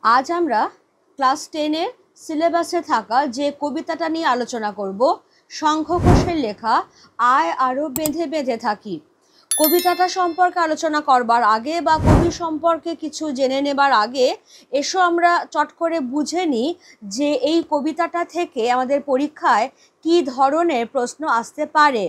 আজ আমরা ক্লাস 10-এর সিলেবাসে থাকা যে কবিতাটা নিয়ে আলোচনা করব, শঙ্খ ঘোষের লেখা আয় আরও বেঁধে বেঁধে থাকি। কবিতাটা সম্পর্কে আলোচনা করবার আগে বা কবি সম্পর্কে কিছু জেনে নেবার আগে এসো আমরা চট করে বুঝে নিই যে এই কবিতাটা থেকে আমাদের পরীক্ষায় কী ধরনের প্রশ্ন আসতে পারে।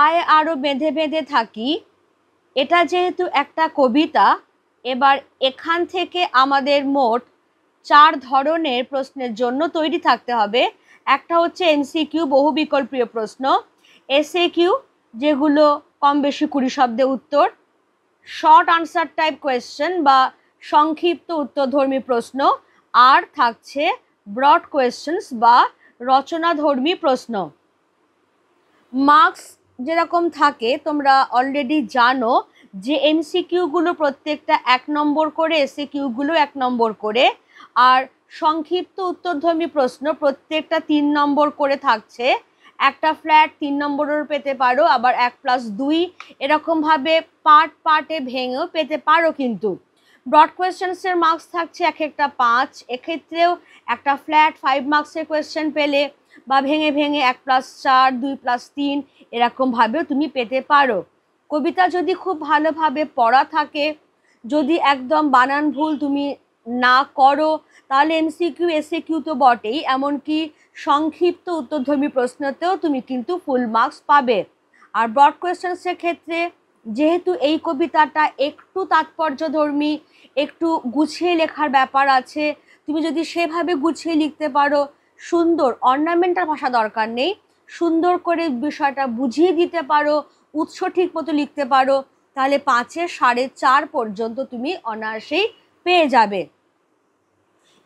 আয় আরও বেঁধে বেঁধে থাকি, এটা যেহেতু একটা কবিতা, এবার এখান থেকে আমাদের মোট 4 ধরনের প্রশ্নের জন্য তৈরি থাকতে হবে। একটা হচ্ছে এমসিকিউ, বহু বিকল্পীয় প্রশ্ন, এসএকিউ যেগুলো কম বেশি 20 শব্দে উত্তর, শর্ট আনসার টাইপ কোয়েশ্চেন বা সংক্ষিপ্ত উত্তরধর্মী প্রশ্ন, আর থাকছে ব্রড কোয়েশ্চেন্স বা রচনাধর্মী প্রশ্ন। মার্কস যেরকম থাকে তোমরা অলরেডি জানো যে এমসিকিউগুলো প্রত্যেকটা 1 নম্বর করে, এসএকিউগুলো 1 নম্বর করে, আর সংক্ষিপ্ত উত্তরধর্মী প্রশ্ন প্রত্যেকটা 3 নম্বর করে থাকছে। একটা ফ্ল্যাট 3 নম্বরের পেতে পারো, আবার 1+2 এরকমভাবে পার্টে ভেঙেও পেতে পারো। কিন্তু ব্রড কোয়েশ্চেন্সের মার্কস থাকছে এক একটা 5। এক্ষেত্রেও একটা ফ্ল্যাট 5 মার্কসের কোয়েশ্চেন পেলে বা ভেঙে ভেঙে 1+4, 2+3 এরকমভাবেও তুমি পেতে পারো। কবিতা যদি খুব ভালোভাবে পড়া থাকে, যদি একদম বানান ভুল তুমি না করো, তাহলে এমসিকিউ এসএকিউ তো বটেই, এমনকি সংক্ষিপ্ত উত্তরধর্মী প্রশ্নতেও তুমি কিন্তু ফুল মার্কস পাবে। আর ব্রড কোয়েশ্চেন্সের ক্ষেত্রে যেহেতু এই কবিতাটা একটু তাৎপর্যধর্মী, একটু গুছিয়ে লেখার ব্যাপার আছে, তুমি যদি সেভাবে গুছিয়ে লিখতে পারো, সুন্দর অর্নামেন্টাল ভাষা দরকার নেই, সুন্দর করে বিষয়টা বুঝিয়ে দিতে পারো, উৎস ঠিক মতো লিখতে পারো, তাহলে 5-এর 4.5 পর্যন্ত তুমি অনায়াসেই পেয়ে যাবে।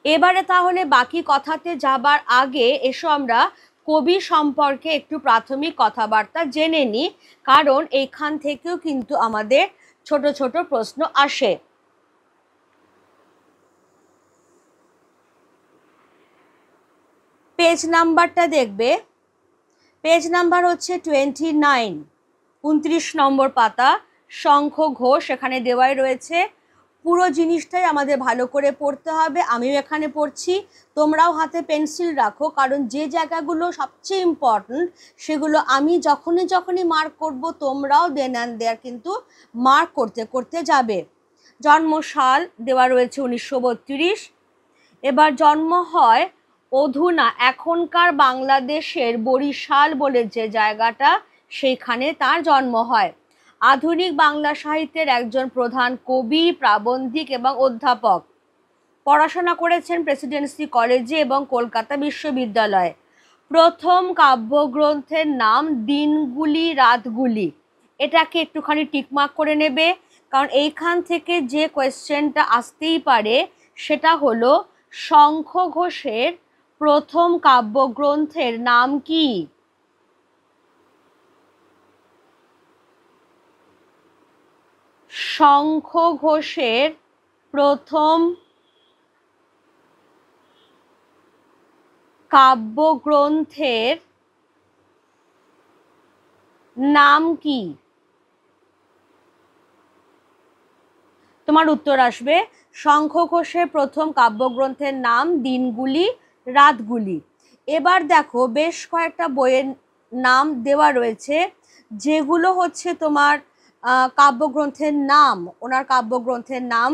এবারে তাহলে বাকি কথাতে যাবার আগে এসো আমরা কবি সম্পর্কে একটু প্রাথমিক কথাবার্তা জেনে নিই, কারণ এইখান থেকেও কিন্তু আমাদের ছোট ছোট প্রশ্ন আসে। পেজ নাম্বারটা দেখবে, পেজ নাম্বার হচ্ছে 29, 29 নম্বর পাতা, শঙ্খ ঘোষ এখানে দেওয়াই রয়েছে। পুরো জিনিসটাই আমাদের ভালো করে পড়তে হবে, আমিও এখানে পড়ছি, তোমরাও হাতে পেন্সিল রাখো, কারণ যে জায়গাগুলো সবচেয়ে ইম্পর্ট্যান্ট সেগুলো আমি যখনই মার্ক করব, তোমরাও দেন অ্যান্ড দেয়ার কিন্তু মার্ক করতে করতে যাবে। জন্মসাল দেওয়া রয়েছে 1932। এবার জন্ম হয় অধুনা এখনকার বাংলাদেশের বরিশাল বলে যে জায়গাটা, সেইখানে তার জন্ম হয়। আধুনিক বাংলা সাহিত্যের একজন প্রধান কবি, প্রাবন্ধিক এবং অধ্যাপক। পড়াশোনা করেছেন প্রেসিডেন্সি কলেজে এবং কলকাতা বিশ্ববিদ্যালয়ে। প্রথম কাব্যগ্রন্থের নাম দিনগুলি রাতগুলি। এটাকে একটুখানি টিকমার্ক করে নেবে, কারণ এইখান থেকে যে কোয়েশ্চেনটা আসতেই পারে সেটা হলো শঙ্খ ঘোষের প্রথম কাব্যগ্রন্থের নাম কি? শঙ্খ ঘোষের প্রথম কাব্যগ্রন্থের নাম কি? তোমার উত্তর আসবে শঙ্খ ঘোষের প্রথম কাব্যগ্রন্থের নাম দিনগুলি রাতগুলি। এবার দেখো বেশ কয়েকটা বইয়ের নাম দেওয়া রয়েছে, যেগুলো হচ্ছে তোমার কাব্যগ্রন্থের নাম। ওনার কাব্যগ্রন্থের নাম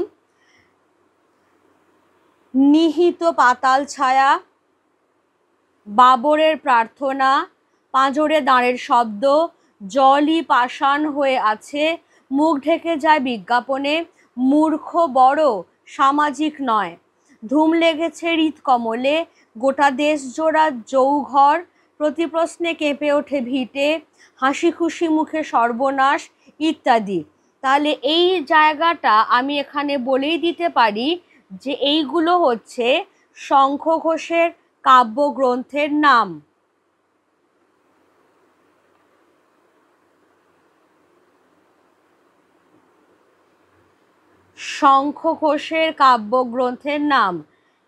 নিহিত পাতাল ছায়া, বাবরের প্রার্থনা, পাঁজরে দাঁড়ের শব্দ, জলই পাষাণ হয়ে আছে, মুখ ঢেকে যায় বিজ্ঞাপনে, মূর্খ বড় সামাজিক নয়, ধুম লেগেছে হৃৎকমলে, গোটা দেশ জোড়া জৌঘর, প্রতি প্রশ্নে কেঁপে ওঠে ভিটে, হাসি খুশি মুখে সর্বনাশ ইত্যাদি। তাহলে এই জায়গাটা আমি এখানে বলেই দিতে পারি যে এইগুলো হচ্ছে শঙ্খ ঘোষের কাব্যগ্রন্থের নাম। শঙ্খ ঘোষের কাব্যগ্রন্থের নাম।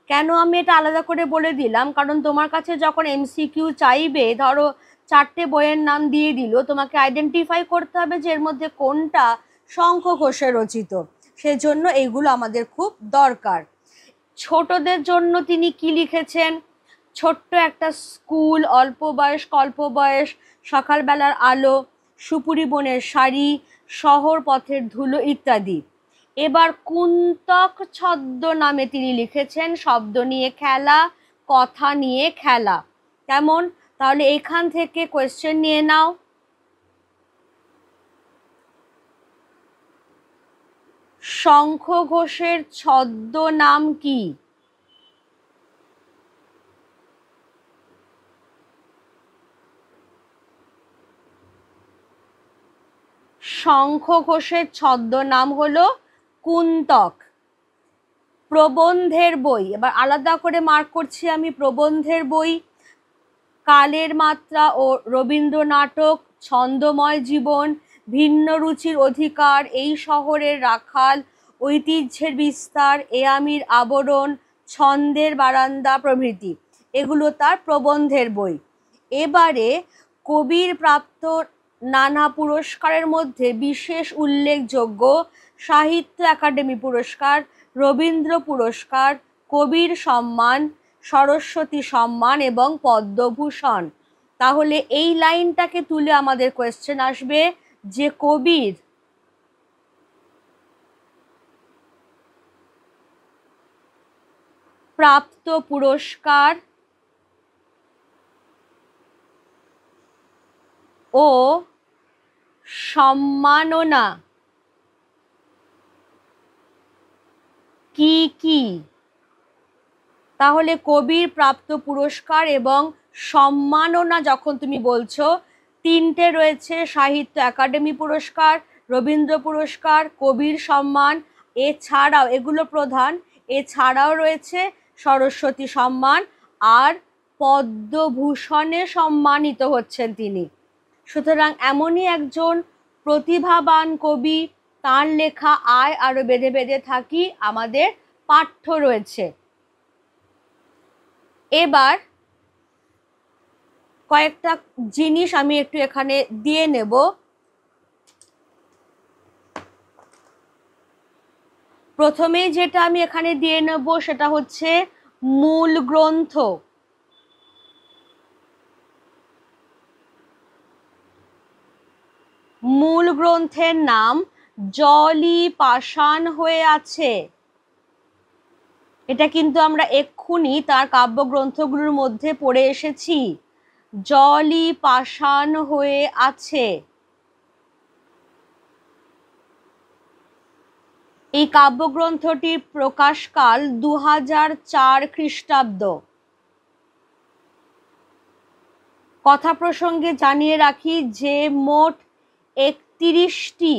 কেন আমি এটা আলাদা করে বলে দিলাম, কারণ তোমার কাছে যখন এমসিকিউ চাইবে, ধরো 4টে বইয়ের নাম দিয়ে দিল, তোমাকে আইডেন্টিফাই করতে হবে যে এর মধ্যে কোনটা শঙ্খ ঘোষের রচিত। সেজন্য এইগুলো আমাদের খুব দরকার। ছোটদের জন্য তিনি কি লিখেছেন? ছোট্ট একটা স্কুল, অল্প বয়স, কল্প বয়স, সকালবেলার আলো, সুপুরি বনের শাড়ি, শহর পথের ধুলো ইত্যাদি। এবার কুন্তক ছদ্ম নামে তিনি লিখেছেন শব্দ নিয়ে খেলা, কথা নিয়ে খেলা। কেমন? তাহলে এখান থেকে কোয়েশ্চেন নিয়ে নাও। শঙ্খ ঘোষের ছদ্ম নাম কি? শঙ্খ ঘোষের ছদ্মনাম হলো কুন্তক। প্রবন্ধের বই, এবার আলাদা করে মার্ক করছি আমি প্রবন্ধের বই, কালের মাত্রা ও রবীন্দ্র নাটক, ছন্দময় জীবন, ভিন্ন রুচির অধিকার, এই শহরের রাখাল, ঐতিহ্যের বিস্তার, এ আমির আবরণ, ছন্দের বারান্দা প্রভৃতি। এগুলো তার প্রবন্ধের বই। এবারে কবির প্রাপ্ত নানা পুরস্কারের মধ্যে বিশেষ উল্লেখযোগ্য সাহিত্য একাডেমি পুরস্কার, রবীন্দ্র পুরস্কার, কবির সম্মান, সরস্বতী সম্মান এবং পদ্মভূষণ। তাহলে এই লাইনটাকে তুলে আমাদের কোয়েশ্চেন আসবে যে কবির প্রাপ্ত পুরস্কার ও সম্মাননা কি কি? তাহলে কবির প্রাপ্ত পুরস্কার এবং সম্মাননা যখন তুমি বলছো, 3টে রয়েছে, সাহিত্য একাডেমি পুরস্কার, রবীন্দ্র পুরস্কার, কবির সম্মান, এছাড়াও এগুলো প্রধান, এছাড়াও রয়েছে সরস্বতী সম্মান আর পদ্মভূষণে সম্মানিত হচ্ছেন তিনি। সুতরাং এমনই একজন প্রতিভাবান কবি, তার লেখা আয় আরো বেঁধে বেঁধে থাকি আমাদের পাঠ্য রয়েছে। এবার কয়েকটা জিনিস আমি একটু এখানে দিয়ে নেব। প্রথমেই যেটা আমি এখানে দিয়ে নেব সেটা হচ্ছে মূল গ্রন্থ। মূল গ্রন্থের নাম জলই পাষাণ হয়ে আছে। এটা কিন্তু আমরা এক্ষুনি তার কাব্যগ্রন্থগুলোর মধ্যে পড়ে এসেছি, জলই পাষাণ হয়ে আছে। এই কাব্যগ্রন্থটির প্রকাশকাল 2004 খ্রিস্টাব্দ। কথা প্রসঙ্গে জানিয়ে রাখি যে মোট 31টি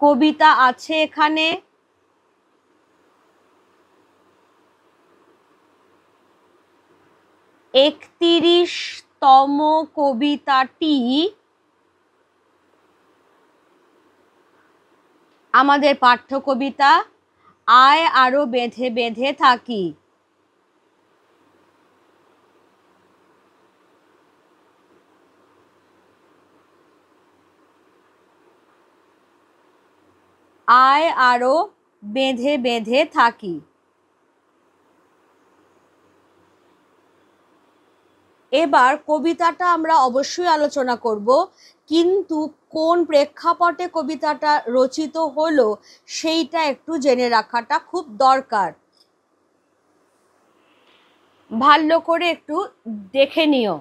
কবিতা আছে এখানে। একত্রিশতম কবিতাটি আমাদের পাঠ্য কবিতা আয় আরো বেঁধে বেঁধে থাকি। আয় আরো বেঁধে বেঁধে থাকি। এবার কবিতাটা আমরা অবশ্যই আলোচনা করব, কিন্তু কোন প্রেক্ষাপটে কবিতাটা রচিত হলো সেইটা একটু জেনে রাখাটা খুব দরকার। ভালো করে একটু দেখে নিও।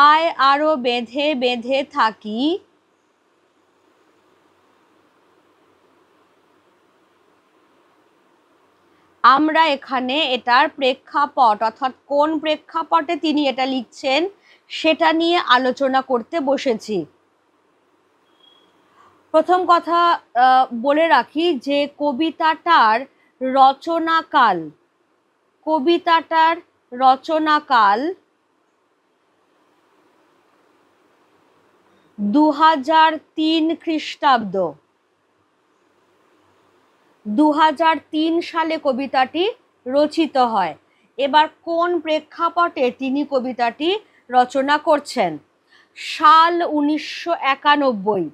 আয় আরো বেঁধে বেঁধে থাকি আমরা এখানে এটার প্রেক্ষাপট অর্থাৎ কোন প্রেক্ষাপটে তিনি এটা লিখছেন সেটা নিয়ে আলোচনা করতে বসেছি। প্রথম কথা বলে রাখি যে কবিতাটার রচনাকাল কবিতাটার রচনাকাল 2003 খ্রিস্টাব্দ। 2003 সালে কবিতাটি রচিত হয়। এবার কোন প্রেক্ষাপটে তিনি কবিতাটি রচনা করছেন? সাল 1991।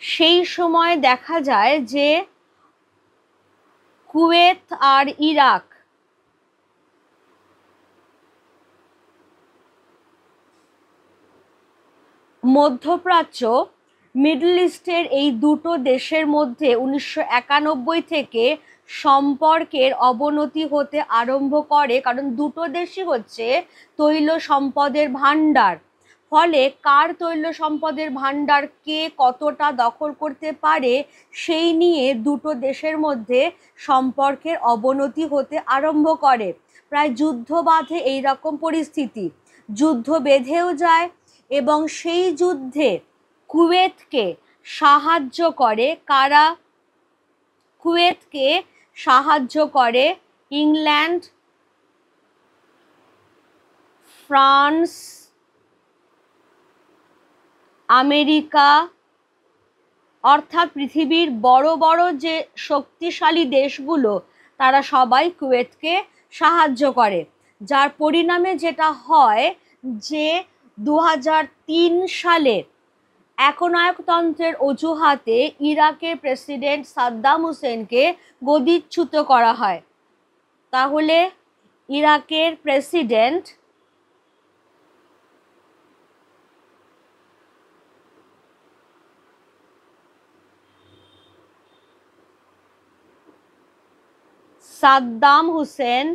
সেই সময় দেখা যায় যে কুয়েত আর ইরাক মধ্যপ্রাচ্য, মিডল ইস্টের এই দুটো দেশের মধ্যে 1991 থেকে সম্পর্কের অবনতি হতে আরম্ভ করে, কারণ দুটো দেশই হচ্ছে তৈল সম্পদের ভাণ্ডার। ফলে কার তৈল সম্পদের ভাণ্ডার কে কতটা দখল করতে পারে সেই নিয়ে দুটো দেশের মধ্যে সম্পর্কের অবনতি হতে আরম্ভ করে। প্রায় যুদ্ধ বাধে এই রকম পরিস্থিতি, যুদ্ধ বেঁধেও যায় এবং সেই যুদ্ধে কুয়েতকে সাহায্য করে কারা? কুয়েতকে সাহায্য করে ইংল্যান্ড, ফ্রান্স, আমেরিকা, অর্থাৎ পৃথিবীর বড় বড় যে শক্তিশালী দেশগুলো তারা সবাই কুয়েতকে সাহায্য করে। যার পরিণামে যেটা হয় যে 2003 সালে একনায়কতন্ত্রের অজুহাতে ইরাকের প্রেসিডেন্ট সাদ্দাম হোসেনকে গদিচ্যুত করা হয়। তাহলে ইরাকের প্রেসিডেন্ট সাদ্দাম হোসেন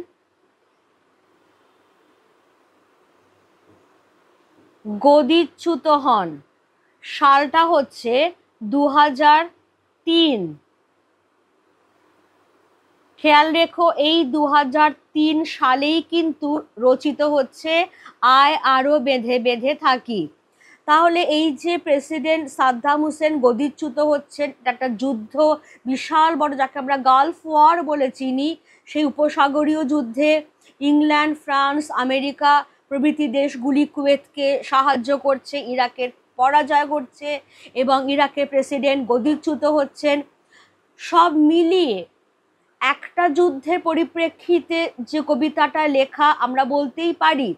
গদিচ্যুত হন। সালটা হচ্ছে 2003। খেয়াল রেখো, এই 2003 সালেই কিন্তু রচিত হচ্ছে আয় আরো বেঁধে বেঁধে থাকি। তাহলে এই যে প্রেসিডেন্ট সাদ্দাম হোসেন গদিচ্যুত হচ্ছেন, একটা যুদ্ধ বিশাল বড়, যাকে আমরা গালফ ওয়ার বলে চিনি, সেই উপসাগরীয় যুদ্ধে ইংল্যান্ড, ফ্রান্স, আমেরিকা প্রভৃতি দেশগুলি কুয়েতকে সাহায্য করছে, ইরাকের পরাজয় ঘটছে এবং ইরাকের প্রেসিডেন্ট গদিচ্যুত হচ্ছেন। সব মিলিয়ে একটা যুদ্ধের পরিপ্রেক্ষিতে যে কবিতাটা লেখা আমরা বলতেই পারি,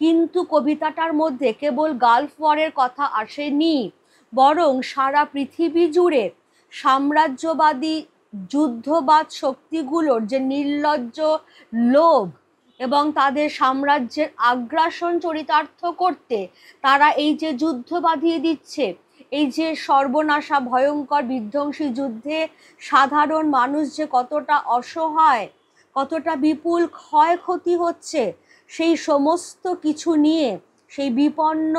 কিন্তু কবিতাটার মধ্যে কেবল গালফ ওয়ারের কথা আসেনি, বরং সারা পৃথিবী জুড়ে সাম্রাজ্যবাদী যুদ্ধবাদ শক্তিগুলোর যে নির্লজ্জ লোভ এবং তাদের সাম্রাজ্যের আগ্রাসন চরিতার্থ করতে তারা এই যে যুদ্ধ বাঁধিয়ে দিচ্ছে, এই যে সর্বনাশা ভয়ঙ্কর বিধ্বংসী যুদ্ধে সাধারণ মানুষ যে কতটা অসহায়, কতটা বিপুল ক্ষয়ক্ষতি হচ্ছে, সেই সমস্ত কিছু নিয়ে, সেই বিপন্ন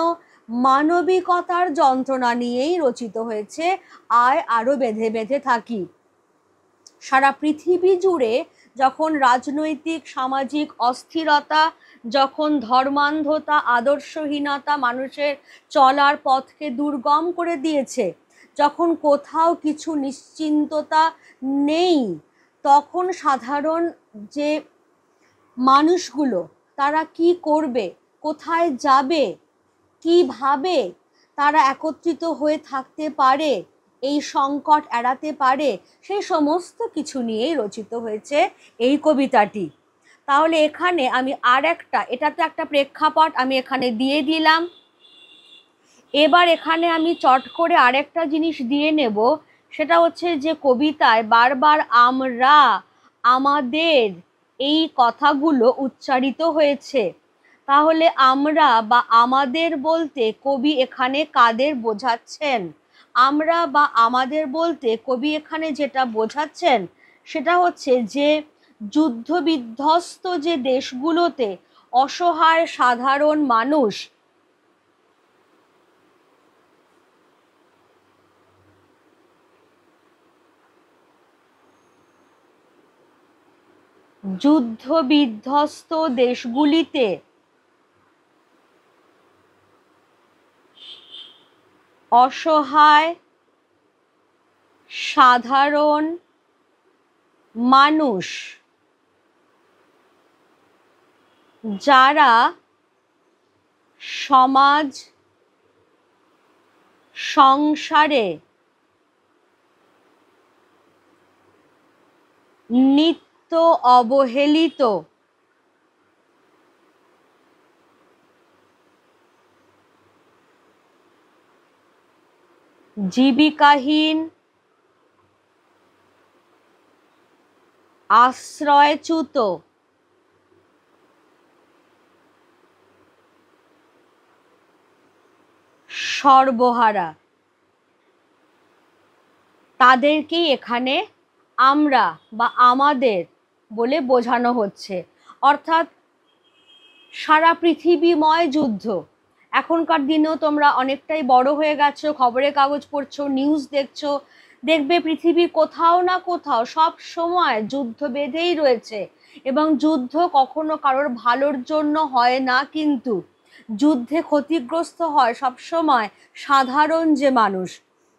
মানবিকতার যন্ত্রণা নিয়েই রচিত হয়েছে আয় আরো বেঁধে বেঁধে থাকি। সারা পৃথিবী জুড়ে যখন রাজনৈতিক সামাজিক অস্থিরতা, যখন ধর্মান্ধতা, আদর্শহীনতা মানুষের চলার পথকে দুর্গম করে দিয়েছে, যখন কোথাও কিছু নিশ্চিন্ততা নেই, তখন সাধারণ যে মানুষগুলো তারা কি করবে, কোথায় যাবে, কিভাবে তারা একত্রিত হয়ে থাকতে পারে, এই সংকট এড়াতে পারে, সেই সমস্ত কিছু নিয়েই রচিত হয়েছে এই কবিতাটি। তাহলে এখানে আমি এটা তো একটা প্রেক্ষাপট আমি এখানে দিয়ে দিলাম। এবার এখানে আমি চট করে আরেকটা জিনিস দিয়ে নেব, সেটা হচ্ছে যে কবিতায় বারবার আমরা, আমাদের এই কথাগুলো উচ্চারিত হয়েছে। তাহলে আমরা বা আমাদের বলতে কবি এখানে কাদের বোঝাচ্ছেন? আমরা বা আমাদের বলতে কবি এখানে যেটা বোঝাচ্ছেন সেটা হচ্ছে যে যুদ্ধ বিধ্বস্ত যে দেশগুলোতে অসহায় সাধারণ মানুষ যুদ্ধ বিধ্বস্ত দেশগুলিতে অসহায় সাধারণ মানুষ যারা সমাজ সংসারে নিত্য অবহেলিত, জীবিকাহীন, আশ্রয়চ্যুত, সর্বহারা, তাদেরকেই এখানে আমরা বা আমাদের বলে বোঝানো হচ্ছে। অর্থাৎ সারা পৃথিবীময় যুদ্ধ। এখনকার দিনেও তোমরা অনেকটাই বড় হয়ে গেছো, খবরের কাগজ পড়ছো, নিউজ দেখছো, দেখবে পৃথিবীর কোথাও না কোথাও সব সময় যুদ্ধ বেঁধেই রয়েছে। এবং যুদ্ধ কখনো কারোর ভালোর জন্য হয় না, কিন্তু যুদ্ধে ক্ষতিগ্রস্ত হয় সবসময় সাধারণ যে মানুষ।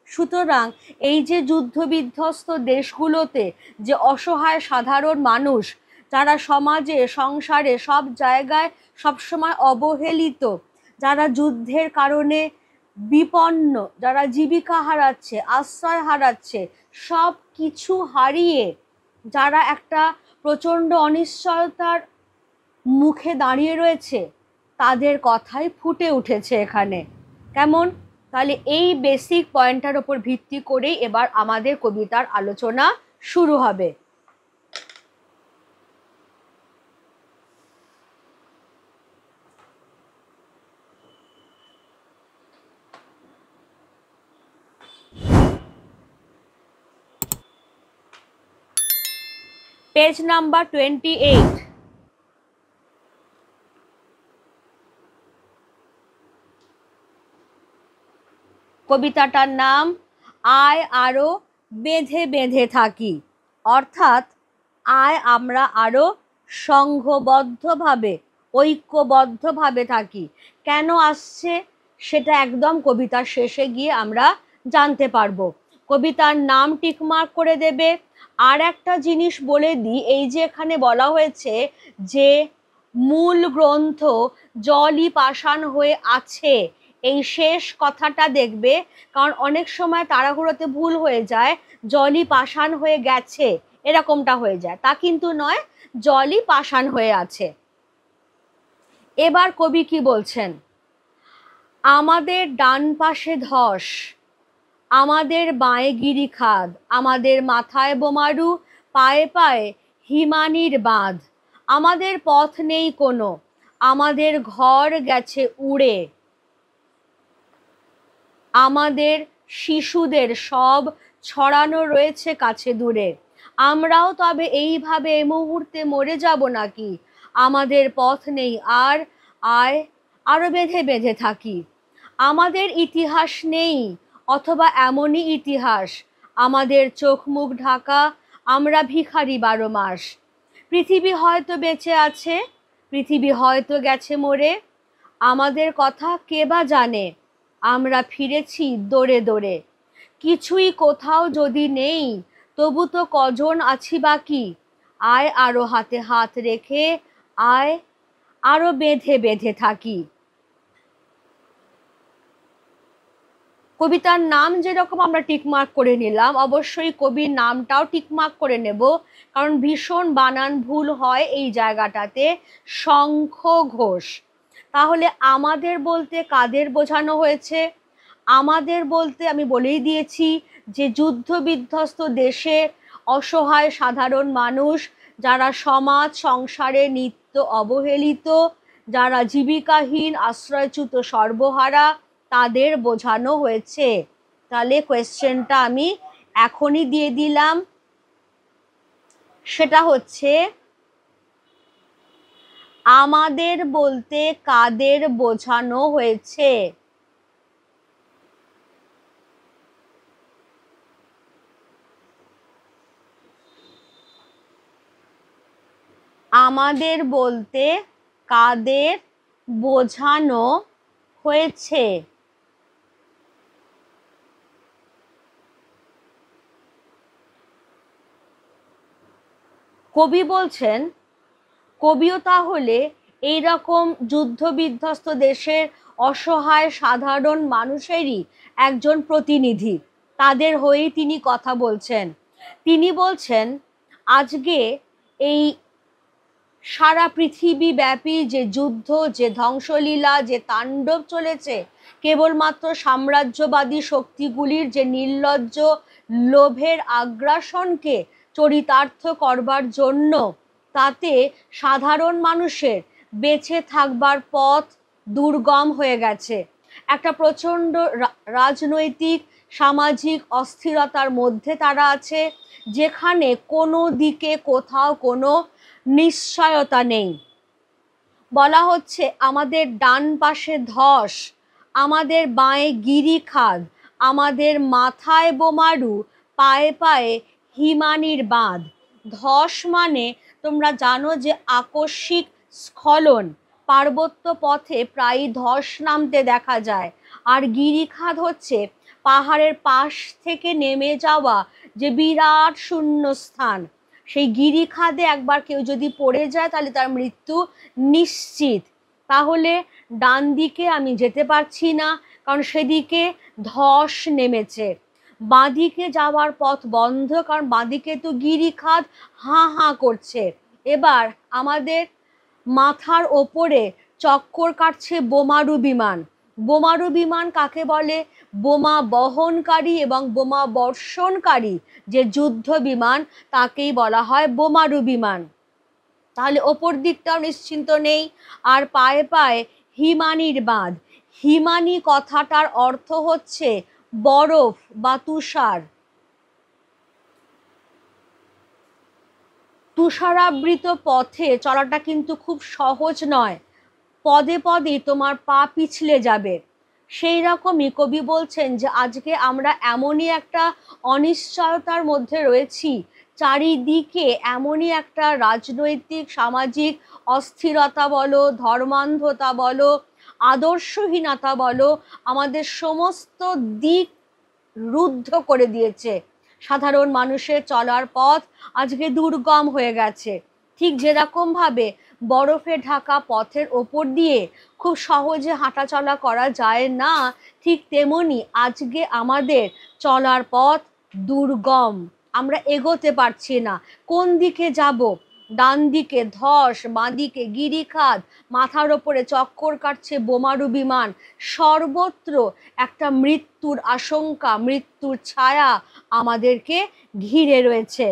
সুতরাং এই যে যুদ্ধ বিধ্বস্ত দেশগুলোতে যে অসহায় সাধারণ মানুষ, যারা সমাজে সংসারে সব জায়গায় সবসময় অবহেলিত, যারা যুদ্ধের কারণে বিপন্ন, যারা জীবিকা হারাচ্ছে, আশ্রয় হারাচ্ছে, সব কিছু হারিয়ে যারা একটা প্রচণ্ড অনিশ্চয়তার মুখে দাঁড়িয়ে রয়েছে, তাদের কথাই ফুটে উঠেছে এখানে। কেমন? তাহলে এই বেসিক পয়েন্টটার ওপর ভিত্তি করেই এবার আমাদের কবিতার আলোচনা শুরু হবে। Page number 28। কবিতাটার নাম আয় আরো বেঁধে বেঁধে থাকি। অর্থাৎ আয় আমরা আরো সংঘবদ্ধভাবে, ঐক্যবদ্ধভাবে থাকি। কেন আসছে সেটা একদম কবিতার শেষে গিয়ে আমরা জানতে পারবো। কবিতার নাম টিকমার্ক করে দেবে। আর একটা জিনিস বলে দিই, এই যে এখানে বলা হয়েছে যে মূল গ্রন্থ জলই পাষাণ হয়ে আছে, এই শেষ কথাটা দেখবে, কারণ অনেক সময় তাড়াহুড়োতে ভুল হয়ে যায়, জলই পাষাণ হয়ে গেছে এরকমটা হয়ে যায়, তা কিন্তু নয়, জলই পাষাণ হয়ে আছে। এবার কবি কি বলছেন? আমাদের ডান পাশে ধস, আমাদের বাঁয়ে গিরিখাদ, আমাদের মাথায় বোমারু, পায়ে পায়ে হিমানির বাঁধ, আমাদের পথ নেই কোনো, আমাদের ঘর গেছে উড়ে, আমাদের শিশুদের সব ছড়ানো রয়েছে কাছে দূরে, আমরাও তবে এইভাবে এই মুহূর্তে মরে যাব নাকি, আমাদের পথ নেই আর, আয় আরো বেঁধে বেঁধে থাকি, আমাদের ইতিহাস নেই অথবা এমনই ইতিহাস, আমাদের চোখ মুখ ঢাকা, আমরা ভিখারি 12 মাস, পৃথিবী হয়তো বেঁচে আছে, পৃথিবী হয়তো গেছে মরে, আমাদের কথা কে বা জানে, আমরা ফিরেছি দৌড়ে দৌড়ে, কিছুই কোথাও যদি নেই তবু তো কজন আছি বাকি, আয় আরো হাতে হাত রেখে, আয় আরো বেঁধে বেঁধে থাকি। কবিতার নাম যেরকম আমরা টিকমার্ক করে নিলাম, অবশ্যই কবির নামটাও টিকমার্ক করে নেব, কারণ ভীষণ বানান ভুল হয় এই জায়গাটাতে। শঙ্খ ঘোষ। তাহলে আমাদের বলতে কাদের বোঝানো হয়েছে? আমাদের বলতে আমি বলেই দিয়েছি যে যুদ্ধ বিধ্বস্ত দেশে অসহায় সাধারণ মানুষ, যারা সমাজ সংসারে নিত্য অবহেলিত, যারা জীবিকাহীন, আশ্রয়চ্যুত, সর্বহারা, তাদের বোঝানো হয়েছে। তাহলে কোয়েশ্চেনটা আমি এখনই দিয়ে দিলাম, সেটা হচ্ছে আমাদের বলতে কাদের বোঝানো হয়েছে? আমাদের বলতে কাদের বোঝানো হয়েছে? কবি বলছেন, কবিও তাহলে এই রকম যুদ্ধ বিধ্বস্ত দেশের অসহায় সাধারণ মানুষেরই একজন প্রতিনিধি, তাদের হয়েই তিনি কথা বলছেন। তিনি বলছেন আজকে এই সারা পৃথিবী ব্যাপী যে যুদ্ধ, যে ধ্বংসলীলা, যে তাণ্ডব চলেছে, কেবলমাত্র সাম্রাজ্যবাদী শক্তিগুলির যে নির্লজ্জ লোভের আগ্রাসনকে চরিতার্থ করবার জন্য, তাতে সাধারণ মানুষের বেঁচে থাকবার পথ দুর্গম হয়ে গেছে। একটা প্রচণ্ড রাজনৈতিক সামাজিক অস্থিরতার মধ্যে তারা আছে, যেখানে কোনো দিকে কোথাও কোনো নিশ্চয়তা নেই। বলা হচ্ছে আমাদের ডান পাশে ধস, আমাদের বাঁয়ে গিরিখাদ, আমাদের মাথায় বোমারু, পায়ে পায়ে হিমানির বাঁধ। ধস মানে তোমরা জানো যে আকস্মিক স্খলন, পার্বত্য পথে প্রায়ই ধস নামতে দেখা যায়। আর গিরিখাদ হচ্ছে পাহাড়ের পাশ থেকে নেমে যাওয়া যে বিরাট শূন্যস্থান। সেই গিরিখাদে একবার কেউ যদি পড়ে যায় তাহলে তার মৃত্যু নিশ্চিত। তাহলে ডান দিকে আমি যেতে পারছি না, কারণ সেদিকে ধস নেমেছে। বাঁদিকে যাওয়ার পথ বন্ধ, কারণ বাঁদিকে তো গিরিখাদ হাঁ হাঁ করছে। এবার আমাদের মাথার ওপরে চক্কর কাটছে বোমারু বিমান। বোমারু বিমান কাকে বলে? বোমা বহনকারী এবং বোমা বর্ষণকারী যে যুদ্ধ বিমান, তাকেই বলা হয় বোমারু বিমান। তাহলে ওপর দিকটাও নিশ্চিন্ত নেই। আর পায়ে পায়ে হিমানির বাঁধ। হিমানি কথাটার অর্থ হচ্ছে বরফ বা তুষার। তুষারাবৃত পথে চলাটা কিন্তু খুব সহজ নয়, পদে পদে তোমার পা পিছলে যাবে। সেই রকমই কবি বলছেন যে আজকে আমরা এমনই একটা অনিশ্চয়তার মধ্যে রয়েছি, চারিদিকে এমনই একটা রাজনৈতিক সামাজিক অস্থিরতা বলো, ধর্মান্ধতা বলো, আদর্শহীনতা বলো, আমাদের সমস্ত দিক রুদ্ধ করে দিয়েছে। সাধারণ মানুষের চলার পথ আজকে দুর্গম হয়ে গেছে। ঠিক যেরকমভাবে বরফে ঢাকা পথের ওপর দিয়ে খুব সহজে হাঁটাচলা করা যায় না, ঠিক তেমনি আজকে আমাদের চলার পথ দুর্গম। আমরা এগোতে পারছি না। কোন দিকে যাব? ডান দিকে ধস, বাঁ দিকে গিরিখাদ, মাথার ওপরে চক্কর কাটছে বোমারু বিমান। সর্বত্র একটা মৃত্যুর আশঙ্কা, মৃত্যুর ছায়া আমাদেরকে ঘিরে রয়েছে।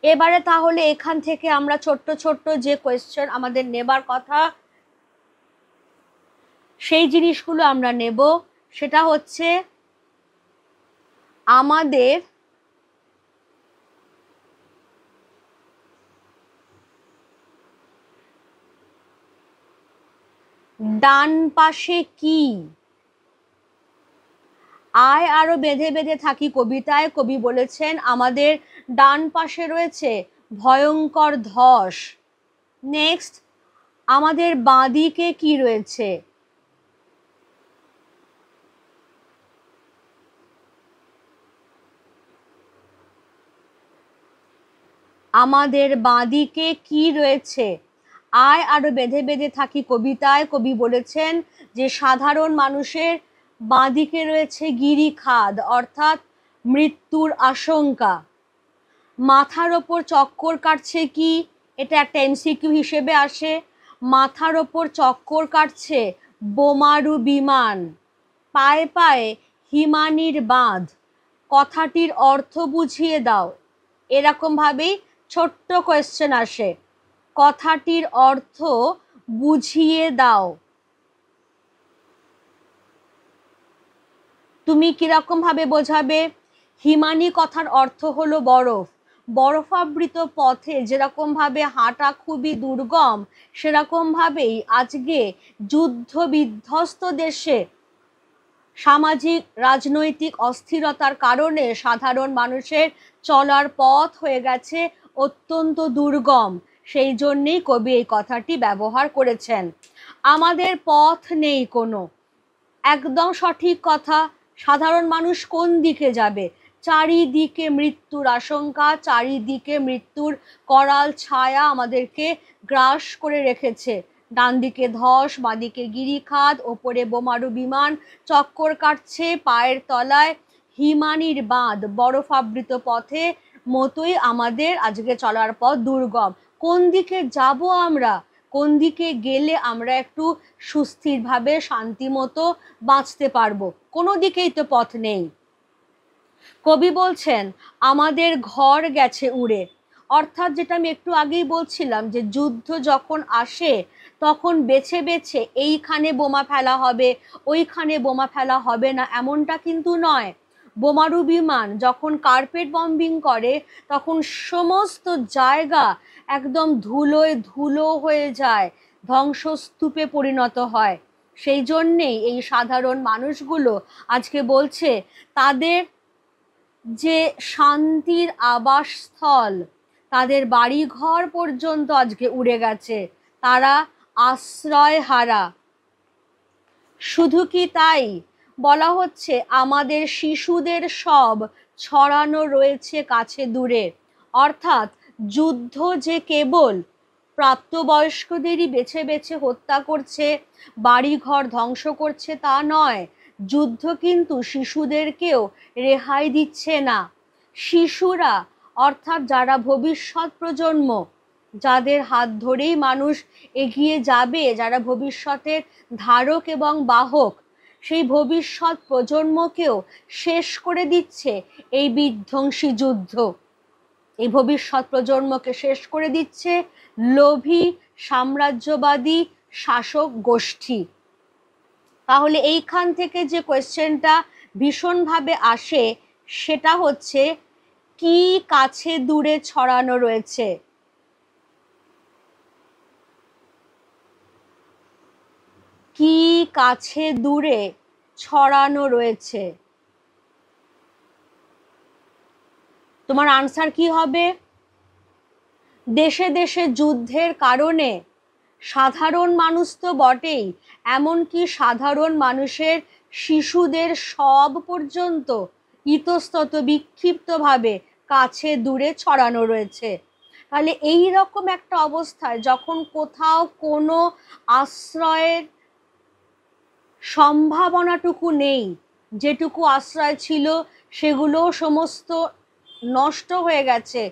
এবারে তাহলে এখান থেকে আমরা ছোট্ট ছোট্ট যে কোয়েশ্চেন আমাদের নেবার কথা, সেই জিনিসগুলো আমরা নেব। সেটা হচ্ছে আমাদের ডান পাশে কি? আয় আরো বেঁধে বেঁধে থাকি কবিতায় কবি বলেছেন আমাদের ডান পাশে রয়েছে ভয়ঙ্কর ধস। নেক্সট, আমাদের বাঁদিকে কি রয়েছে? আমাদের বাঁদিকে কি রয়েছে? আয় আরো বেঁধে বেঁধে থাকি কবিতায় কবি বলেছেন যে সাধারণ মানুষের বাঁদিকে রয়েছে গিরিখাদ, অর্থাৎ মৃত্যুর আশঙ্কা। মাথার ওপর চক্কর কাটছে কি? এটা একটা এমসিকিউ হিসেবে আসে। মাথার ওপর চক্কর কাটছে বোমারু বিমান। পায়ে পায়ে হিমানির বাঁধ, কথাটির অর্থ বুঝিয়ে দাও। এরকম ভাবেই ছোট্ট কোয়েশ্চেন আসে, কথাটির অর্থ বুঝিয়ে দাও। তুমি কিরকম ভাবে বোঝাবে? হিমানি কথার অর্থ হলো বরফ। বরফাবৃত পথে যেরকম ভাবে হাঁটা খুবই দুর্গম, সেরকম ভাবেই আজকে যুদ্ধ বিধ্বস্ত দেশে সামাজিক রাজনৈতিক অস্থিরতার কারণে সাধারণ মানুষের চলার পথ হয়ে গেছে অত্যন্ত দুর্গম। সেই জন্যেই কবি এই কথাটি ব্যবহার করেছেন। আমাদের পথ নেই কোনো। একদম সঠিক কথা। সাধারণ মানুষ কোন দিকে যাবে? চারিদিকে মৃত্যুর আশঙ্কা, চারিদিকে মৃত্যুর করাল ছায়া আমাদেরকে গ্রাস করে রেখেছে। ডান দিকে ধস, বাঁদিকে গিরিখাত, ওপরে বোমারু বিমান চক্কর কাটছে, পায়ের তলায় হিমানির বাঁধ, বরফাবৃত পথে মতোই আমাদের আজকে চলার পথ দুর্গম। কোন দিকে যাব আমরা? কোন দিকে গেলে আমরা একটু সুস্থিরভাবে শান্তিমতো বাঁচতে পারবো? কোনো দিকেই তো পথ নেই। কবি বলছেন আমাদের ঘর গেছে উড়ে, অর্থাৎ যেটা আমি একটু আগেই বলছিলাম যে যুদ্ধ যখন আসে তখন বেছে বেছে এইখানে বোমা ফেলা হবে, ওইখানে বোমা ফেলা হবে না, এমনটা কিন্তু নয়। বোমারু বিমান যখন কার্পেট বম্বিং করে তখন সমস্ত জায়গা একদম ধুলোয় ধুলো হয়ে যায়, ধ্বংসস্তূপে পরিণত হয়। সেই জন্যেই এই সাধারণ মানুষগুলো আজকে বলছে তাদের যে শান্তির আবাসস্থল, তাদের বাড়িঘর পর্যন্ত আজকে উড়ে গেছে, তারা আশ্রয় হারা। শুধু কি তাই, বলা হচ্ছে আমাদের শিশুদের সব ছড়ানো রয়েছে কাছে দূরে, অর্থাৎ যুদ্ধ যে কেবল প্রাপ্তবয়স্কদেরই বেছে বেছে হত্যা করছে, বাড়িঘর ধ্বংস করছে তা নয়, যুদ্ধ কিন্তু শিশুদেরকেও রেহাই দিচ্ছে না। শিশুরা অর্থাৎ যারা ভবিষ্যৎ প্রজন্ম, যাদের হাত ধরেই মানুষ এগিয়ে যাবে, যারা ভবিষ্যতের ধারক এবং বাহক, সেই ভবিষ্যৎ প্রজন্মকেও শেষ করে দিচ্ছে এই বিধ্বংসী যুদ্ধ। এই ভবিষ্যৎ প্রজন্মকে শেষ করে দিচ্ছে লোভী সাম্রাজ্যবাদী শাসক গোষ্ঠী। তাহলে এইখান থেকে যে কোয়েশ্চেনটা ভীষণভাবে আসে সেটা হচ্ছে কি কাছে দূরে ছড়ানো রয়েছে? কি কাছে দূরে ছড়ানো রয়েছে? তোমার আনসার কি হবে? দেশে দেশে যুদ্ধের কারণে সাধারণ মানুষ তো বটেই, এমনকি সাধারণ মানুষের শিশুদের সব পর্যন্ত ইতস্তত বিক্ষিপ্তভাবে কাছে দূরে ছড়ানো রয়েছে। তাহলে এই রকম একটা অবস্থায় যখন কোথাও কোনো আশ্রয়ের সম্ভাবনাটুকু নেই, যেটুকু আশ্রয় ছিল সেগুলো সমস্ত নষ্ট হয়ে গেছে,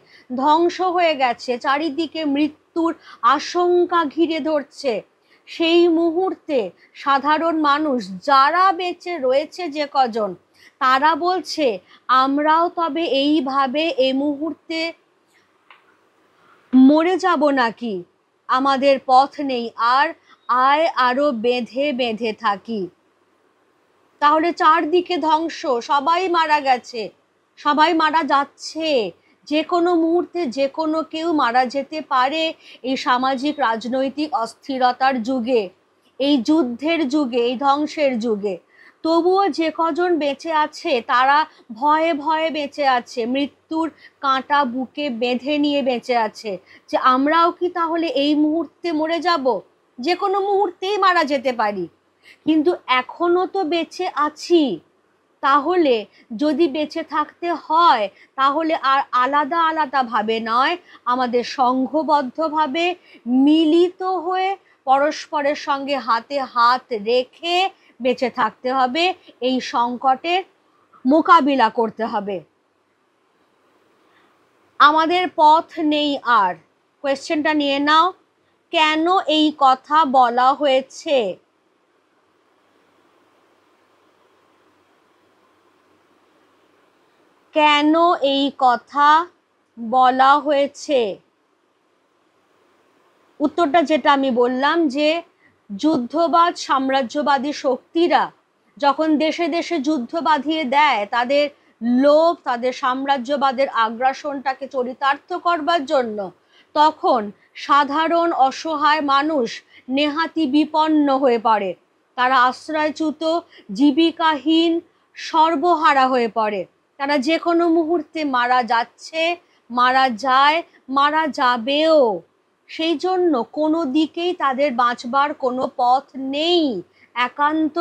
ধ্বংস হয়ে গেছে, চারিদিকে মৃত্যুর আশঙ্কা ঘিরে ধরছে, সেই মুহূর্তে সাধারণ মানুষ যারা বেঁচে রয়েছে যে কজন, তারা বলছে আমরাও তবে এইভাবে এই মুহূর্তে মরে যাব নাকি? আমাদের পথ নেই আর, আয় আরো বেঁধে বেঁধে থাকি। তাহলে চারদিকে ধ্বংস, সবাই মারা গেছে, সবাই মারা যাচ্ছে, যে কোনো মুহূর্তে যে কোনো কেউ মারা যেতে পারে এই সামাজিক রাজনৈতিক অস্থিরতার যুগে, এই যুদ্ধের যুগে, এই ধ্বংসের যুগে। তবুও যে কজন বেঁচে আছে তারা ভয়ে ভয়ে বেঁচে আছে, মৃত্যুর কাঁটা বুকে বেঁধে নিয়ে বেঁচে আছে, যে আমরাও কি তাহলে এই মুহূর্তে মরে যাব? যে কোনো মুহূর্তেই মারা যেতে পারি, কিন্তু এখনো তো বেঁচে আছি। তাহলে যদি বেঁচে থাকতে হয় তাহলে আর আলাদা আলাদা ভাবে নয়, আমাদের সংঘবদ্ধভাবে মিলিত হয়ে পরস্পরের সঙ্গে হাতে হাত রেখে বেঁচে থাকতে হবে, এই সংকটের মোকাবিলা করতে হবে। আমাদের পথ নেই আর, কোয়েশ্চেনটা নিয়ে নাও। কেন এই কথা বলা হয়েছে? কেন এই কথা বলা হয়েছে? উত্তরটা যেটা আমি বললাম, যে যুদ্ধবাদ সাম্রাজ্যবাদী শক্তিরা যখন দেশে দেশে যুদ্ধ বাঁধিয়ে দেয়, তাদের লোভ, তাদের সাম্রাজ্যবাদের আগ্রাসনটাকে চরিতার্থ করবার জন্য, তখন সাধারণ অসহায় মানুষ নেহাতি বিপন্ন হয়ে পড়ে, তারা আশ্রয়চ্যুত, জীবিকাহীন, সর্বহারা হয়ে পড়ে, তারা যে কোনো মুহূর্তে মারা যাচ্ছে, মারা যায়, মারা যাবেও। সেই জন্য কোনো দিকেই তাদের বাঁচবার কোনো পথ নেই, একান্ত